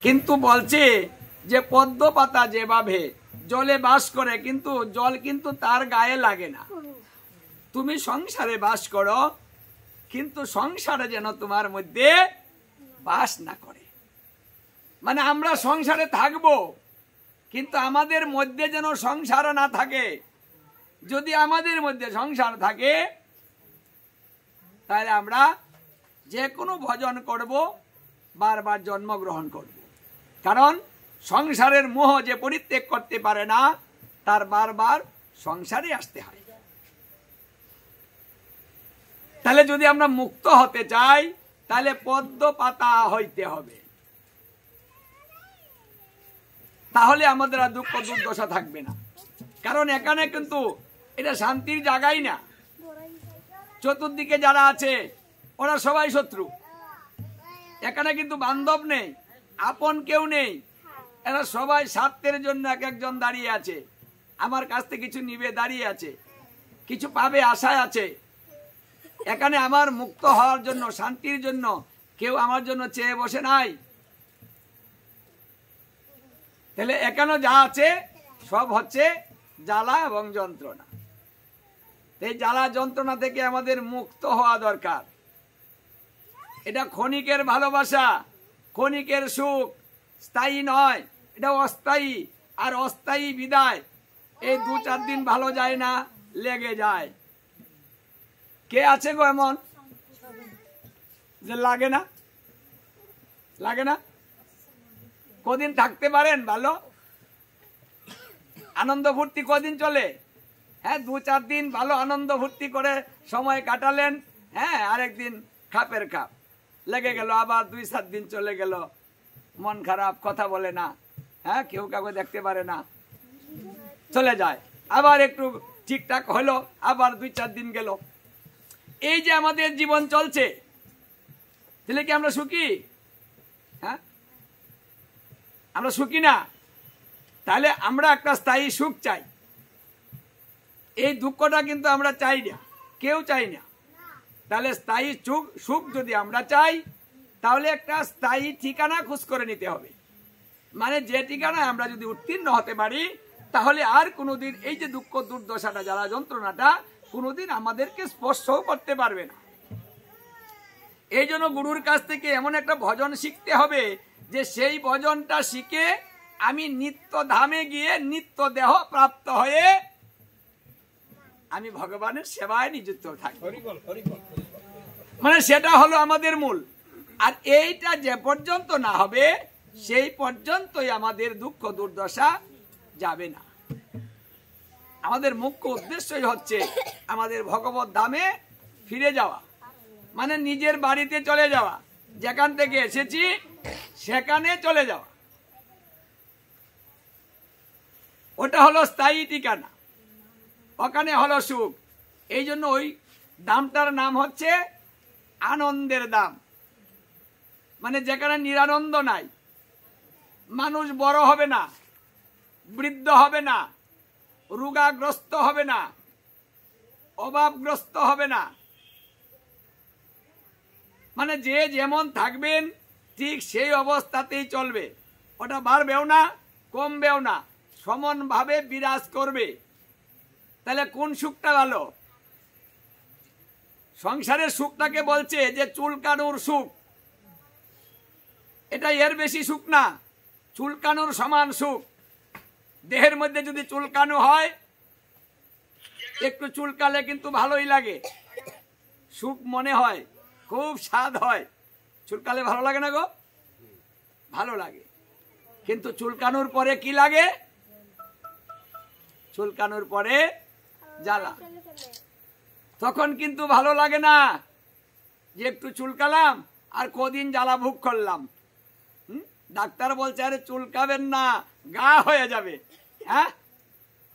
কিন্তু বলছে যে পদ্ম পাতা যেভাবে জলে বাস করে, কিন্তু জল কিন্তু তার গায়ে লাগে না। তুমি সংসারে বাস করো, কিন্তু সংসারে যেন তোমার মধ্যে বাস না করে। মানে আমরা সংসারে থাকবো, কিন্তু আমাদের মধ্যে যেন সংসার না থাকে। যদি আমাদের মধ্যে সংসার থাকে, তাহলে আমরা যে কোনো ভজন করব, বারবার জন্মগ্রহণ করব। কারণ সংসারের মোহ যে পরিত্যাগ করতে পারে না, তার বারবার সংসারে আসতে হয়। তাহলে যদি আমরা মুক্ত হতে চাই, তাহলে পদ্ম পাতা হইতে হবে। তাহলে আমাদের আর দুঃখ দুর্দশা থাকবে না। কারণ এখানে কিন্তু এটা শান্তির জায়গাই না। চতুর্দিকে যারা আছে ওরা সবাই শত্রু। এখানে কিন্তু বান্ধব নেই, আপন কেউ নেই। এরা সবাই স্বার্থের জন্য এক একজন দাঁড়িয়ে আছে। আমার কাছ থেকে কিছু নিবে দাঁড়িয়ে আছে, কিছু পাবে আশায় আছে। এখানে আমার মুক্ত হওয়ার জন্য, শান্তির জন্য কেউ আমার জন্য চেয়ে বসে নাই। তাহলে এখানে যা আছে সব হচ্ছে জ্বালা এবং যন্ত্রণা। এই জ্বালা যন্ত্রণা থেকে আমাদের মুক্ত হওয়া দরকার। এটা ক্ষণিকের ভালোবাসা, ক্ষণিকের সুখ, স্থায়ী নয়, এটা অস্থায়ী। আর অস্থায়ী বিদায় এই 2-4 দিন ভালো যায় না, লেগে যায়। কে আছে গো এমন যে লাগে না? লাগে না? কদিন থাকতে পারেন ভালো? আনন্দ ফুর্তি কদিন চলে? হ্যাঁ, 2-4 দিন ভালো আনন্দ ফুর্তি করে সময় কাটালেন। হ্যাঁ, আরেকদিন খাপের খাপ লেগে গেল, আবার 2-7 দিন চলে গেল, মন খারাপ, কথা বলে না। হ্যাঁ, কেউ কাউকে দেখতে পারে না, চলে যায়। আবার একটু ঠিকঠাক হলো, আবার 2-4 দিন গেল। এই যে আমাদের জীবন চলছে, তাহলে কি আমরা সুখী? হ্যাঁ, আমরা সুখী না। তাহলে আমরা একটা স্থায়ী সুখ চাই। এই দুঃখটা কিন্তু আমরা চাই না, কেউ চাই না। তাহলে স্থায়ী সুখ যদি আমরা চাই, তাহলে একটা স্থায়ী ঠিকানা খোঁজ করে নিতে হবে। মানে যে ঠিকানায় আমরা যদি উত্তীর্ণ হতে পারি, তাহলে আর কোনোদিন এই যে দুঃখ দুর্দশাটা, জ্বালা যন্ত্রণাটা কোনোদিন আমাদেরকে স্পর্শও করতে পারবে না। এই জন্য গুরুর কাছ থেকে এমন একটা ভজন শিখতে হবে যে সেই ভজনটা শিখে আমি নিত্য ধামে গিয়ে নিত্য দেহ প্রাপ্ত হয়ে আমি ভগবানের সেবায় নিযুক্ত থাকি। মানে সেটা হলো আমাদের মূল। আর এইটা যে পর্যন্ত না হবে, সেই পর্যন্তই আমাদের দুঃখ দুর্দশা যাবে না। আমাদের মুখ্য উদ্দেশ্যই হচ্ছে আমাদের ভগবত ধামে ফিরে যাওয়া, মানে নিজের বাড়িতে চলে যাওয়া, যেখান থেকে এসেছি সেখানে চলে যাওয়া। ওটা হলো স্থায়ী ঠিকানা, ওখানে হলো সুখ। এই জন্য ওই দামটার নাম হচ্ছে আনন্দের দাম। মানে যেখানে নিরানন্দ নাই, মানুষ বড় হবে না, বৃদ্ধ হবে না, রোগাগ্রস্ত হবে না, অভাবগ্রস্ত হবে না। মানে যে যেমন থাকবেন ঠিক সেই অবস্থাতেই চলবে। ওটা বাড়বেও না, কমবেও না, সমানভাবে বিরাজ করবে। তাহলে কোন সুখটা ভালো? সংসারের সুখটাকে বলছে যে চুলকানোর সুখ, এটা এর বেশি সুখ না, চুলকানোর সমান সুখ। দেহের মধ্যে যদি চুলকানো হয়, একটু চুলকালে কিন্তু ভালোই লাগে, সুখ মনে হয়, খুব স্বাদ হয়। চুলকালে ভালো লাগে না গো? ভালো লাগে। কিন্তু চুলকানোর পরে কি লাগে? চুলকানোর পরে জ্বালা। তখন কিন্তু ভালো লাগে না যে একটু চুলকালাম আর কদিন জ্বালা ভোগ করলাম। ডাক্তার বলছে আরে চুলকাবেন না, গা হয়ে যাবে। হ্যাঁ,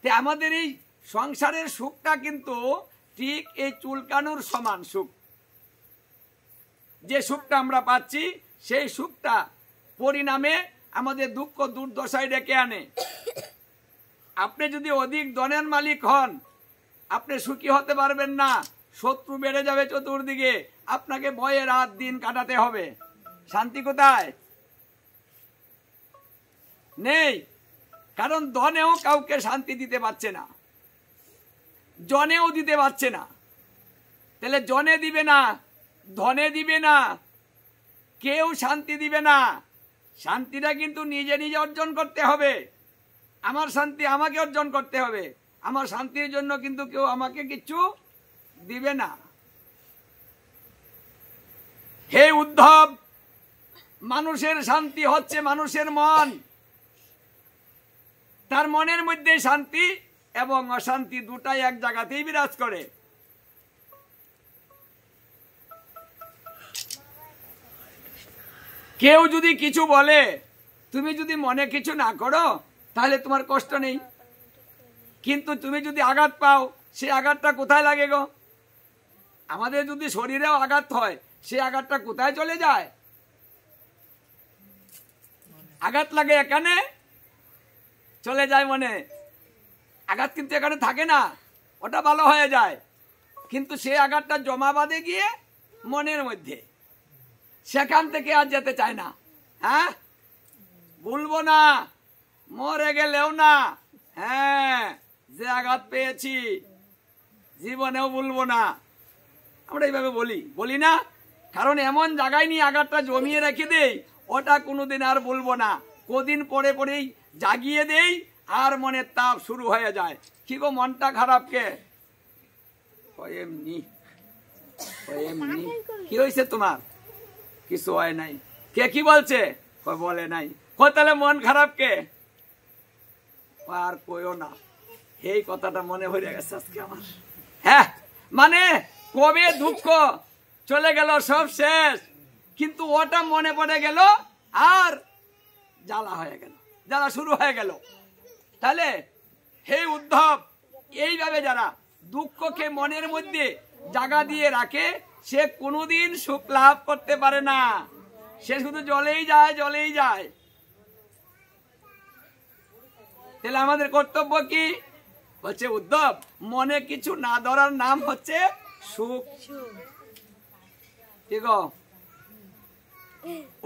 আমাদের এই সংসারের সুখটা কিন্তু ঠিক এই চুলকানোর সমান সুখ। যে সুখটা আমরা পাচ্ছি, সেই সুখটা পরিণামে আমাদের দুঃখ দুর্দশায় ডেকে আনে। আপনি যদি অধিক ধনের মালিক হন, আপনি সুখী হতে পারবেন না, শত্রু বেড়ে যাবে চতুর্দিকে, আপনাকে ভয়ে রাত দিন কাটাতে হবে। শান্তি কোথায়? নেই, কারণ ধনেও কাউকে শান্তি দিতে পারছে না, জনেও দিতে পারছে না। তাহলে জনে দিবে না, ধনে দিবে না, কেউ শান্তি দিবে না। শান্তিটা কিন্তু নিজে নিজে অর্জন করতে হবে। আমার শান্তি আমাকে অর্জন করতে হবে। আমার শান্তির জন্য কিন্তু কেউ আমাকে কিছু দিবে না। হে উদ্ধব, মানুষের শান্তি হচ্ছে মানুষের মন। তার মনের মধ্যে শান্তি এবং অশান্তি দুটাই এক জায়গাতেই বিরাজ করে। কেউ যদি কিছু বলে, তুমি যদি মনে কিছু না করো তাহলে তোমার কষ্ট নেই। কিন্তু তুমি যদি আঘাত পাও, সে আঘাতটা কোথায় লাগে গো? আমাদের যদি শরীরেও আঘাত হয়, সে আঘাতটা কোথায় চলে যায়? আঘাত লাগে এখানে, চলে যায় মনে। আঘাত কিন্তু এখানে থাকে না, ওটা ভালো হয়ে যায়। কিন্তু সে আঘাতটা জমা বাঁধে গিয়ে মনের মধ্যে, সেখান থেকে আর যেতে চায় না। হ্যাঁ, ভুলবো না, মরে গেলেও না। হ্যাঁ, যে আঘাত পেয়েছি জীবনেও ভুলবো না। আমরা এইভাবে বলি না? কারণ এমন জায়গায় নিয়ে আঘাতটা জমিয়ে রেখে দেই, ওটা কোনোদিন আর ভুলবো না। কদিন পরে পরেই জাগিয়ে দেই, আর মনের তাপ শুরু হয়ে যায়। কি গো, মনটা খারাপ কে? এমনি এমনি। কি হয়েছে তোমার? কিছু হয় নাই। কে কি বলছে? বলে নাই। তাহলে মন খারাপ কে? আর কইও না। এই কথাটা মনে হয়ে গেছে আজকে আমার। হ্যাঁ, মানে কবে দুঃখ চলে গেল, সব শেষ, কিন্তু ওটা মনে পড়ে গেল আর জ্বালা হয়ে গেল, জ্বালা শুরু হয়ে গেল। তাহলে হে উদ্ধব, এইভাবে যারা দুঃখকে মনের মধ্যে জায়গা দিয়ে রাখে, সে কোনোদিন সুখ লাভ করতে পারে না। সে শুধু জ্বলেই যায়, জ্বলেই যায়। তাহলে আমাদের কর্তব্য কি? বলছে উদ্ধব, মনে কিছু না ধরার নাম হচ্ছে সুখ। ঠিক,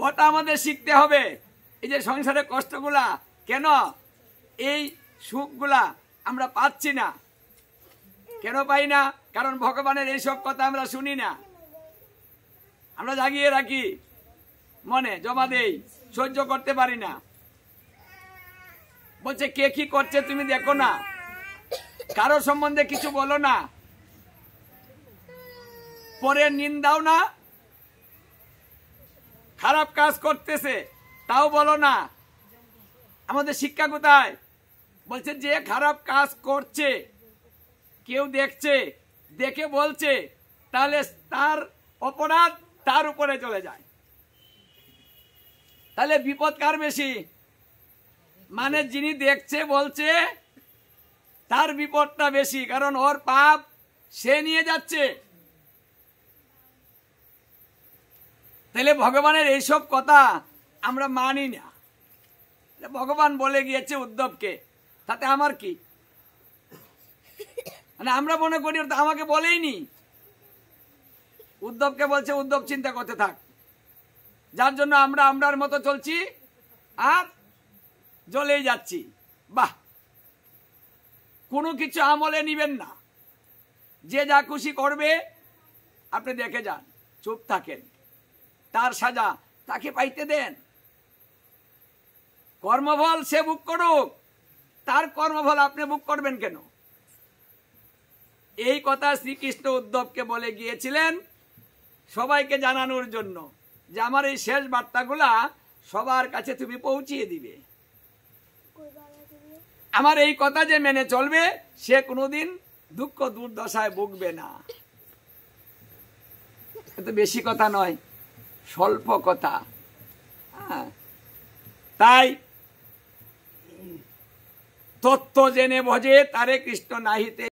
ওটা আমাদের শিখতে হবে। এই যে সংসারের কষ্টগুলা, কেন এই সুখগুলা আমরা পাচ্ছি না? কেন পাই না? কারণ ভগবানের এইসব কথা আমরা শুনি না। আমরা জাগিয়ে রাখি, মনে জমা দেই, সহ্য করতে পারি না। বলছে কে কি করছে তুমি দেখো না, কারো সম্বন্ধে কিছু বলো না, পরে নিন্দাও না। খারাপ কাজ করতেছে তাও বলো না। আমাদের শিক্ষা কোথায়? বলছে যে খারাপ কাজ করছে, কেউ দেখছে, দেখে বলছে, তাহলে তার অপরাধ তার উপরে চলে যায়। তাহলে বিপদ কার বেশি? মানে যিনি দেখছে বলছে তার বিপদটা বেশি, কারণ ওর পাপ সে নিয়ে যাচ্ছে। তাহলে ভগবানের এইসব কথা আমরা মানি না। ভগবান বলে গিয়েছে উদ্ধবকে, তাতে আমার কি? মানে আমরা মনে করি আমাকে বলেইনি। উদ্ধবকে বলছে উদ্ধব চিন্তা করতে থাক, যার জন্য আমরা আমরার মতো চলছি আর জ্বলেই যাচ্ছি। বাহ, কোনো কিছু আমলে নিবেন না। যে যা খুশি করবে আপনি দেখে যান, চুপ থাকেন, তার সাজা তাকে পাইতে দেন। কর্মফল সে ভোগ করুক, তার কর্মফল আপনি ভোগ করবেন কেন? এই কথা শ্রীকৃষ্ণ উদ্ধবকে বলে গিয়েছিলেন সবাইকে জানানোর জন্য, যে আমার এই শেষ বার্তাগুলা সবার কাছে তুমি পৌঁছিয়ে দিবে। আমার এই কথা যে মেনে চলবে, সে কোনোদিন দুঃখ দুর্দশায় ভুগবে না। এত বেশি কথা নয়, স্বল্প কথা। তাই তত্ত্ব জেনে ভজে তারে কৃষ্ণ নাহিতে।